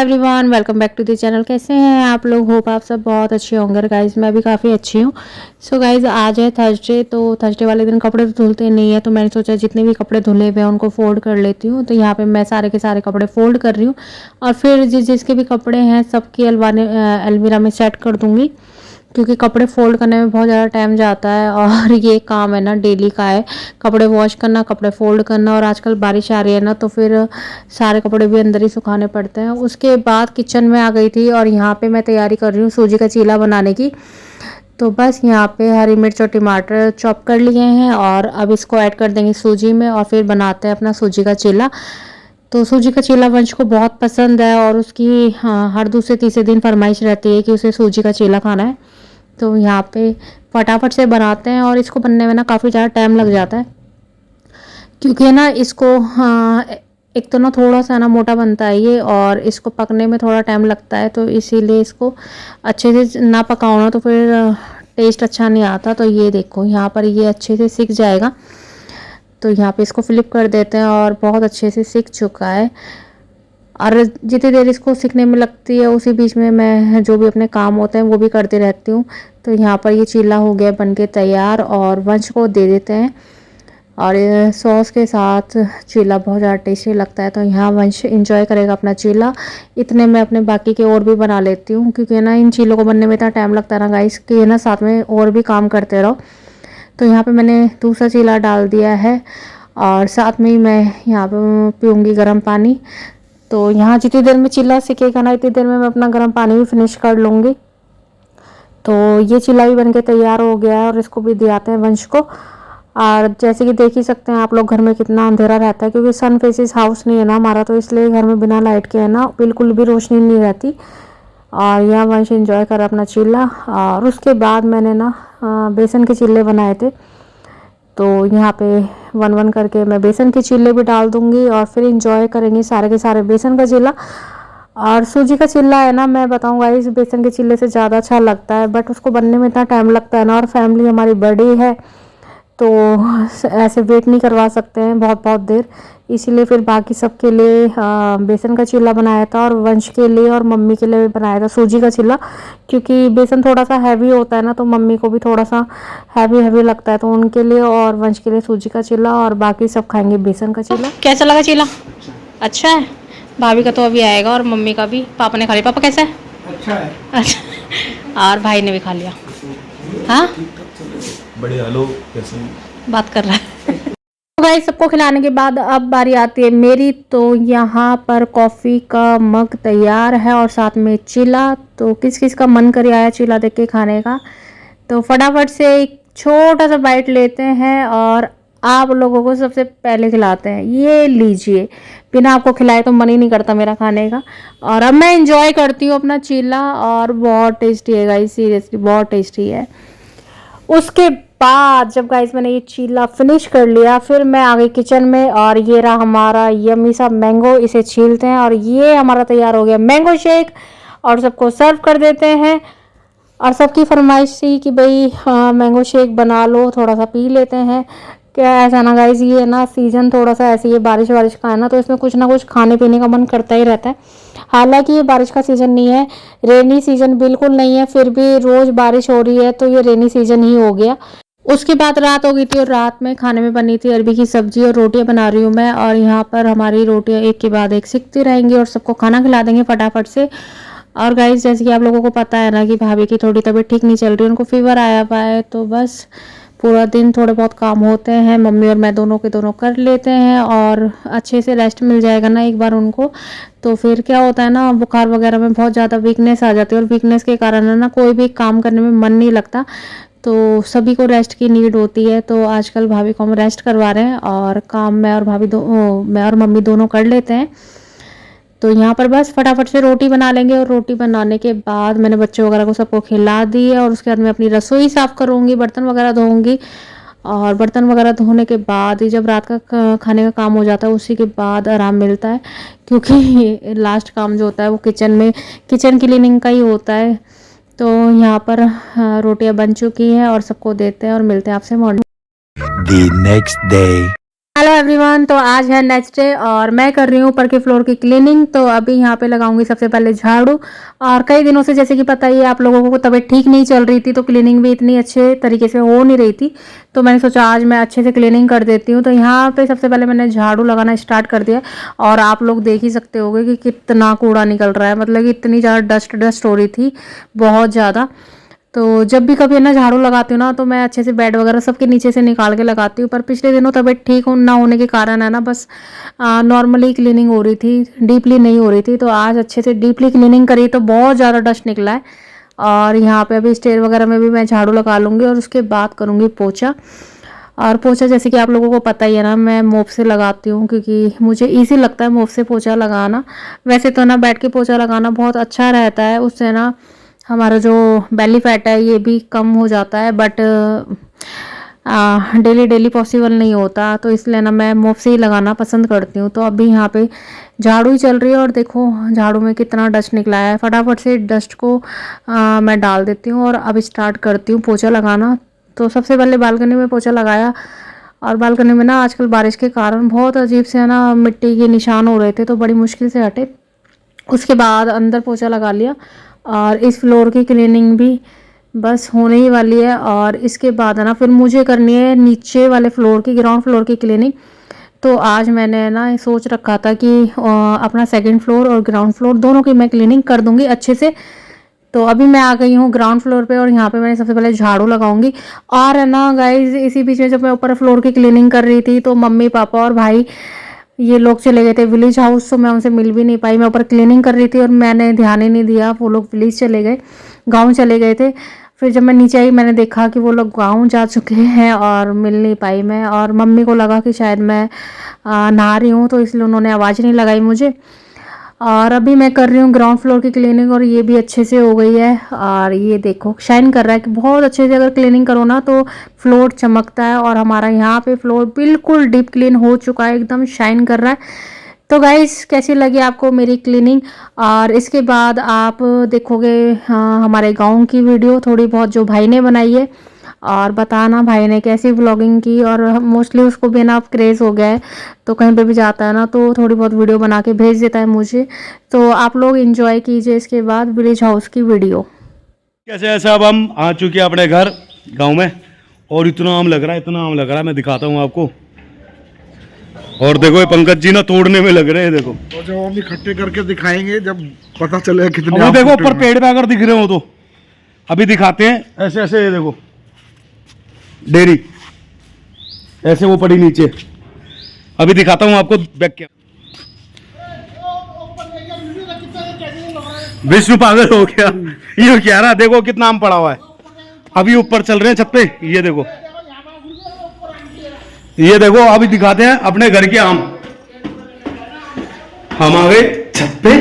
Everyone, welcome back to the channel. कैसे हैं आप लोग? होप आप सब बहुत अच्छे होंगे। गाइज मैं भी काफ़ी अच्छी हूँ। सो गाइज आज है थर्सडे, तो थर्सडे वाले दिन कपड़े तो धुलते नहीं है, तो मैंने सोचा जितने भी कपड़े धुले हुए हैं उनको फोल्ड कर लेती हूँ। तो यहाँ पे मैं सारे के सारे कपड़े फोल्ड कर रही हूँ और फिर जिसके भी कपड़े हैं सबकी अलमीरा में सेट कर दूँगी, क्योंकि कपड़े फोल्ड करने में बहुत ज़्यादा टाइम जाता है और ये काम है ना डेली का है, कपड़े वॉश करना, कपड़े फोल्ड करना। और आजकल बारिश आ रही है ना, तो फिर सारे कपड़े भी अंदर ही सुखाने पड़ते हैं। उसके बाद किचन में आ गई थी और यहाँ पे मैं तैयारी कर रही हूँ सूजी का चीला बनाने की। तो बस यहाँ पे हरी मिर्च और टमाटर चॉप कर लिए हैं और अब इसको ऐड कर देंगे सूजी में और फिर बनाते हैं अपना सूजी का चीला। तो सूजी का चीला वंश को बहुत पसंद है और उसकी हर दूसरे तीसरे दिन फरमाइश रहती है कि उसे सूजी का चीला खाना है। तो यहाँ पे फटाफट से बनाते हैं और इसको बनने में ना काफ़ी ज़्यादा टाइम लग जाता है, क्योंकि ना इसको एक तो ना थोड़ा सा ना मोटा बनता है ये और इसको पकने में थोड़ा टाइम लगता है, तो इसीलिए इसको अच्छे से ना पकाओ ना तो फिर टेस्ट अच्छा नहीं आता। तो ये देखो यहाँ पर ये अच्छे से सिक जाएगा। तो यहाँ पे इसको फ्लिप कर देते हैं और बहुत अच्छे से सिक चुका है। और जितनी देर इसको सीखने में लगती है उसी बीच में मैं जो भी अपने काम होते हैं वो भी करती रहती हूँ। तो यहाँ पर ये चीला हो गया बनके तैयार और वंश को दे देते हैं। और सॉस के साथ चीला बहुत ज़्यादा टेस्टी लगता है, तो यहाँ वंश एंजॉय करेगा अपना चीला। इतने मैं अपने बाकी के और भी बना लेती हूँ, क्योंकि ना इन चीलों को बनने में इतना टाइम लगता है ना गाइस कि ना साथ में और भी काम करते रहो। तो यहाँ पे मैंने दूसरा चीला डाल दिया है और साथ में ही मैं यहाँ पे पीऊँगी गर्म पानी। तो यहाँ जितनी देर में चीला सिकेगा ना इतनी देर में मैं अपना गर्म पानी भी फिनिश कर लूँगी। तो ये चीला भी बनके तैयार हो गया है और इसको भी दिलाते हैं वंश को। और जैसे कि देख ही सकते हैं आप लोग घर में कितना अंधेरा रहता है, क्योंकि सन फेसिस हाउस नहीं है ना हमारा, तो इसलिए घर में बिना लाइट के है ना बिल्कुल भी रोशनी नहीं रहती। और यहाँ वंश एंजॉय कर अपना चीला। और उसके बाद मैंने ना बेसन के चीले बनाए थे, तो यहाँ पे वन वन करके मैं बेसन के चीले भी डाल दूँगी और फिर इंजॉय करेंगे सारे के सारे बेसन का चीला। और सूजी का चिल्ला है ना, मैं बताऊँगा इस बेसन के चिल्ले से ज़्यादा अच्छा लगता है, बट उसको बनने में इतना टाइम लगता है ना, और फैमिली हमारी बड़ी है तो ऐसे वेट नहीं करवा सकते हैं बहुत बहुत देर। इसीलिए फिर बाकी सब के लिए बेसन का चिल्ला बनाया था और वंश के लिए और मम्मी के लिए भी बनाया था सूजी का चिल्ला, क्योंकि बेसन थोड़ा सा हैवी होता है ना, तो मम्मी को भी थोड़ा सा हैवी हैवी लगता है, तो उनके लिए और वंश के लिए सूजी का चिल्ला और बाकी सब खाएंगे बेसन का चिल्ला। कैसा लगा चिल्ला? अच्छा है। भाभी का तो अभी आएगा और मम्मी का भी। पापा ने खा लिया। पापा कैसा है? अच्छा है। अच्छा। और भाई ने भी खा लिया। हाँ बढ़िया। हेलो, कैसे बात कर रहा है। तो भाई सबको खिलाने के बाद अब बारी आती है मेरी। तो यहाँ पर कॉफ़ी का मग तैयार है और साथ में चिल्ला। तो किस किस का मन कर आया चिल्ला देख के खाने का, तो फटाफट से एक छोटा सा बाइट लेते हैं और आप लोगों को सबसे पहले खिलाते हैं। ये लीजिए, बिना आपको खिलाए तो मन ही नहीं करता मेरा खाने का। और अब मैं इंजॉय करती हूँ अपना चिल्ला और बहुत टेस्टी है गाइस, सीरियसली बहुत टेस्टी है। उसके बाद जब गाइस मैंने ये चीला फिनिश कर लिया, फिर मैं आ गई किचन में और ये रहा हमारा यम्मी सा मैंगो। इसे छीलते हैं और ये हमारा तैयार हो गया मैंगो शेक और सबको सर्व कर देते हैं। और सबकी फरमाइश थी कि भाई मैंगो शेक बना लो, थोड़ा सा पी लेते हैं। क्या ऐसा ना गाइस, ये ना सीज़न थोड़ा सा ऐसे ही बारिश वारिश का है ना, तो इसमें कुछ ना कुछ खाने पीने का मन करता ही रहता है। हालांकि ये बारिश का सीज़न नहीं है, रेनी सीज़न बिल्कुल नहीं है, फिर भी रोज़ बारिश हो रही है, तो ये रेनी सीज़न ही हो गया। उसके बाद रात हो गई थी और रात में खाने में बनी थी अरबी की सब्जी और रोटियां बना रही हूँ मैं। और यहाँ पर हमारी रोटियां एक के बाद एक सिकती रहेंगी और सबको खाना खिला देंगे फटाफट से। और गाइस जैसे कि आप लोगों को पता है ना कि भाभी की थोड़ी तबीयत ठीक नहीं चल रही, उनको फीवर आया हुआ है, तो बस पूरा दिन थोड़े बहुत काम होते हैं, मम्मी और मैं दोनों के दोनों कर लेते हैं और अच्छे से रेस्ट मिल जाएगा ना एक बार उनको। तो फिर क्या होता है ना, बुखार वगैरह में बहुत ज़्यादा वीकनेस आ जाती है और वीकनेस के कारण है ना कोई भी काम करने में मन नहीं लगता। तो सभी को रेस्ट की नीड होती है, तो आजकल भाभी को हम रेस्ट करवा रहे हैं और काम मैं और मम्मी दोनों कर लेते हैं। तो यहाँ पर बस फटाफट से रोटी बना लेंगे और रोटी बनाने के बाद मैंने बच्चों वगैरह को सबको खिला दी है और उसके बाद मैं अपनी रसोई साफ़ करूँगी, बर्तन वगैरह धोऊँगी। और बर्तन वगैरह धोने के बाद ही जब रात का खाने का काम हो जाता है उसी के बाद आराम मिलता है, क्योंकि लास्ट काम जो होता है वो किचन क्लीनिंग का ही होता है। तो यहाँ पर रोटियां बन चुकी हैं और सबको देते हैं और मिलते हैं आपसे morning the next day। Hello everyone, तो आज है नेक्स्ट डे और मैं कर रही हूँ ऊपर के फ्लोर की क्लीनिंग। तो अभी यहाँ पे लगाऊंगी सबसे पहले झाड़ू। और कई दिनों से जैसे कि पता ही है आप लोगों को, तबीयत ठीक नहीं चल रही थी तो क्लीनिंग भी इतनी अच्छे तरीके से हो नहीं रही थी। तो मैंने सोचा आज मैं अच्छे से क्लीनिंग कर देती हूँ। तो यहाँ पे सबसे पहले मैंने झाड़ू लगाना स्टार्ट कर दिया और आप लोग देख ही सकते होंगे कि कितना कूड़ा निकल रहा है। मतलब कि इतनी ज़्यादा डस्ट हो रही थी, बहुत ज़्यादा। तो जब भी कभी है ना झाड़ू लगाती हूँ ना, तो मैं अच्छे से बेड वगैरह सबके नीचे से निकाल के लगाती हूँ। पर पिछले दिनों तबीयत ठीक ना होने के कारण है ना, बस नॉर्मली क्लीनिंग हो रही थी, डीपली नहीं हो रही थी। तो आज अच्छे से डीपली क्लीनिंग करी तो बहुत ज़्यादा डस्ट निकला है। और यहाँ पे अभी स्टेयर वगैरह में भी मैं झाड़ू लगा लूँगी और उसके बाद करूँगी पोछा। और पोछा जैसे कि आप लोगों को पता ही है ना, मैं मोप से लगाती हूँ क्योंकि मुझे ईजी लगता है मोप से पोछा लगाना। वैसे तो ना बैठ के पोछा लगाना बहुत अच्छा रहता है, उससे ना हमारा जो बेली फैट है ये भी कम हो जाता है। बट डेली डेली पॉसिबल नहीं होता, तो इसलिए ना मैं मोप से ही लगाना पसंद करती हूँ। तो अभी यहाँ पे झाड़ू ही चल रही है और देखो झाड़ू में कितना डस्ट निकला है। फटाफट से डस्ट को मैं डाल देती हूँ और अब स्टार्ट करती हूँ पोछा लगाना। तो सबसे पहले बालकनी में पोछा लगाया और बालकनी में ना आजकल बारिश के कारण बहुत अजीब से है ना मिट्टी के निशान हो रहे थे, तो बड़ी मुश्किल से हटे। उसके बाद अंदर पोछा लगा लिया और इस फ्लोर की क्लीनिंग भी बस होने ही वाली है। और इसके बाद है ना फिर मुझे करनी है नीचे वाले फ्लोर की, ग्राउंड फ्लोर की क्लीनिंग। तो आज मैंने ना सोच रखा था कि अपना सेकंड फ्लोर और ग्राउंड फ्लोर दोनों की मैं क्लीनिंग कर दूंगी अच्छे से। तो अभी मैं आ गई हूँ ग्राउंड फ्लोर पे और यहाँ पे मैंने सबसे पहले झाड़ू लगाऊंगी। और है ना गाइज, इसी बीच में जब मैं ऊपर फ्लोर की क्लीनिंग कर रही थी तो मम्मी पापा और भाई ये लोग चले गए थे विलेज हाउस, तो मैं उनसे मिल भी नहीं पाई। मैं ऊपर क्लीनिंग कर रही थी और मैंने ध्यान ही नहीं दिया, वो लोग विलेज चले गए, गांव चले गए थे। फिर जब मैं नीचे आई मैंने देखा कि वो लोग गांव जा चुके हैं और मिल नहीं पाई मैं। और मम्मी को लगा कि शायद मैं नहा रही हूँ, तो इसलिए उन्होंने आवाज़ नहीं लगाई मुझे। और अभी मैं कर रही हूँ ग्राउंड फ्लोर की क्लीनिंग और ये भी अच्छे से हो गई है। और ये देखो शाइन कर रहा है कि बहुत अच्छे से अगर क्लीनिंग करो ना तो फ्लोर चमकता है। और हमारा यहाँ पे फ्लोर बिल्कुल डीप क्लीन हो चुका है, एकदम शाइन कर रहा है। तो गाइस कैसी लगी आपको मेरी क्लीनिंग? और इसके बाद आप देखोगे हमारे गांव की वीडियो थोड़ी बहुत जो भाई ने बनाई है, और बताना भाई ने कैसी व्लॉगिंग की। और मोस्टली उसको भी ना क्रेज़ हो गया है, तो कहीं पे भी जाता है ना तो थोड़ी बहुत वीडियो बना के भेज देता है मुझे। तो आप लोग एंजॉय कीजिए इसके बाद विलेज हाउस की वीडियो। कैसे ऐसे अब हम आ चुके हैं अपने घर गांव में और इतना आम लग रहा है, इतना आम लग रहा है, मैं दिखाता हूँ आपको। और देखो ये पंकज जी ना तोड़ने में लग रहे हैं, देखो। तो जब हम इकट्ठे करके दिखाएंगे जब पता चलेगा कितने अब आम देखो फूटे ऊपर हुए पेड़ पे अगर दिख रहे हो तो अभी दिखाते हैं। ऐसे ऐसे ये देखो डेरी ऐसे वो पड़ी नीचे, अभी दिखाता हूँ आपको बैक क्या। विष्णु पागल हो गया, ये कह रहा देखो कितना आम पड़ा हुआ है। अभी ऊपर चल रहे हैं छत पे, ये देखो, ये देखो। अभी दिखाते हैं अपने घर के आम। हम आ गए छत पे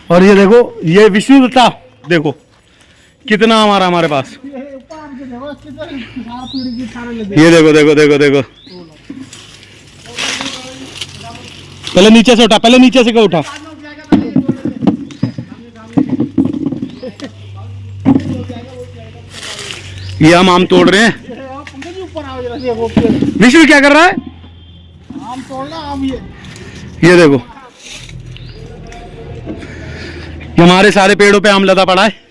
और ये देखो ये विष्णु दत्ता, देखो कितना आम आ रहा हमारे पास। ये देखो देखो देखो देखो। पहले नीचे से उठा, पहले नीचे से क्यों उठा। ये हम आम तोड़ रहे हैं। विष्णु क्या कर रहा है? आम तोड़ना आम ये देखो हमारे सारे पेड़ों पे आम लदा पड़ा है।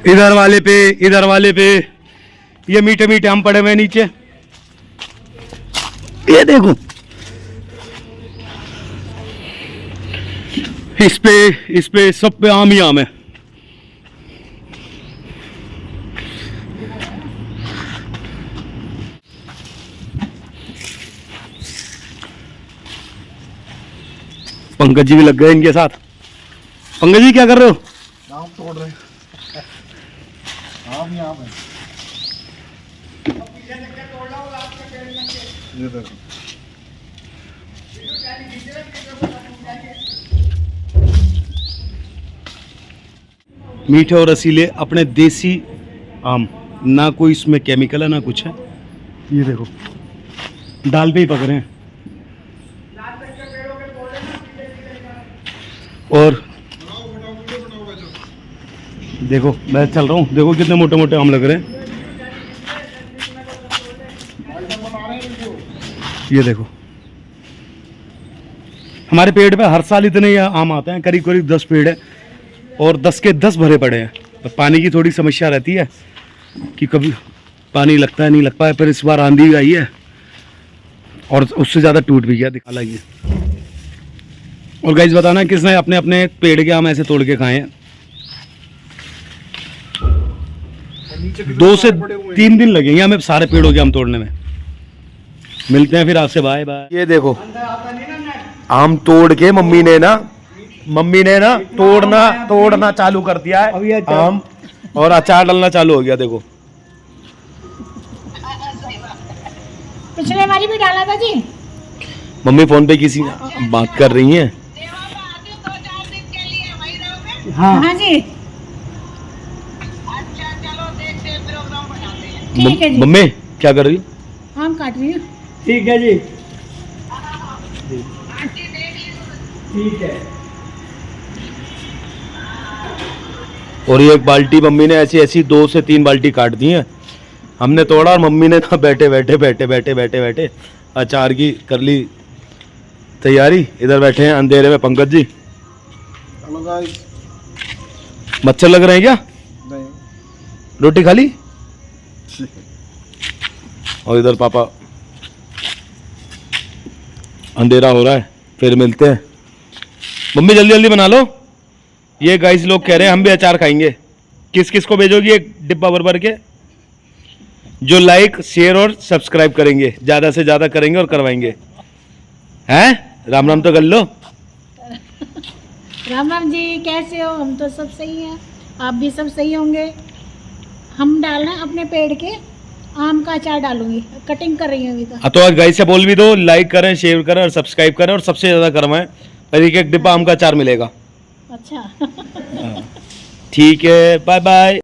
इधर वाले पे, इधर वाले पे ये मीठे मीठे आम पड़े हुए नीचे। ये देखो इस पे सब पे आम ही आम है। पंकज जी भी लग गए इनके साथ। पंकज जी क्या कर रहे हो? आम तोड़ रहे हैं। आम ही आम है। ये देखो मीठे और रसीले अपने देसी आम, ना कोई इसमें केमिकल है ना कुछ है। ये देखो डाल पे ही पक रहे हैं। और देखो मैं चल रहा हूँ, देखो कितने मोटे मोटे आम लग रहे हैं। ये देखो हमारे पेड़ पे हर साल इतने ही आम आते हैं, करीब करीब 10 पेड़ है और 10 के 10 भरे पड़े हैं। तो पानी की थोड़ी समस्या रहती है कि कभी पानी लगता है नहीं लग पाया, पर इस बार आंधी आई है और उससे ज़्यादा टूट भी गया। दिखा लाइए। और गाइस बताना किसने अपने अपने पेड़ के आम ऐसे तोड़ के खाए हैं। 2 से 3 दिन लगेंगे हमें सारे पेड़ों के आम तोड़ने में। मिलते हैं फिर आपसे, बाय बाय। ये देखो आम तोड़ के मम्मी ने ना तोड़ना चालू कर दिया है आम, और अचार डालना चालू हो गया। देखो पिछले बारी भी डाला था जी। मम्मी फोन पे किसी बात कर रही हैं। हाँ जी, ठीक है जी। मम्मी क्या कर रही हो? आम काट रही हूँ। ठीक है जी, ठीक है। और ये एक बाल्टी मम्मी ने ऐसी 2 से 3 बाल्टी काट दी है। हमने तोड़ा और मम्मी ने ना बैठे अचार की कर ली तैयारी। इधर बैठे हैं अंधेरे में पंकज जी। Hello guys. मच्छर लग रहे हैं क्या? नहीं। रोटी खा ली? और इधर पापा। अंधेरा हो रहा है, फिर मिलते हैं। मम्मी जल्दी जल्दी बना लो। ये गाइस लोग कह रहे हैं हम भी अचार खाएंगे। किस किस को भेजोगी एक डिब्बा भर भर के? जो लाइक शेयर और सब्सक्राइब करेंगे, ज़्यादा से ज़्यादा करेंगे और करवाएंगे। हैं राम राम तो कर लो। राम राम जी, कैसे हो? हम तो सब सही हैं, आप भी सब सही होंगे। हम डालना अपने पेड़ के आम का अचार डालूंगी, कटिंग कर रही हूँ अभी तो। तो गाइस से बोल भी दो, लाइक करें, शेयर करें और सब्सक्राइब करें और सबसे ज़्यादा करवाएं, और एक डिब्बा आम का अचार मिलेगा। अच्छा ठीक है, बाय बाय।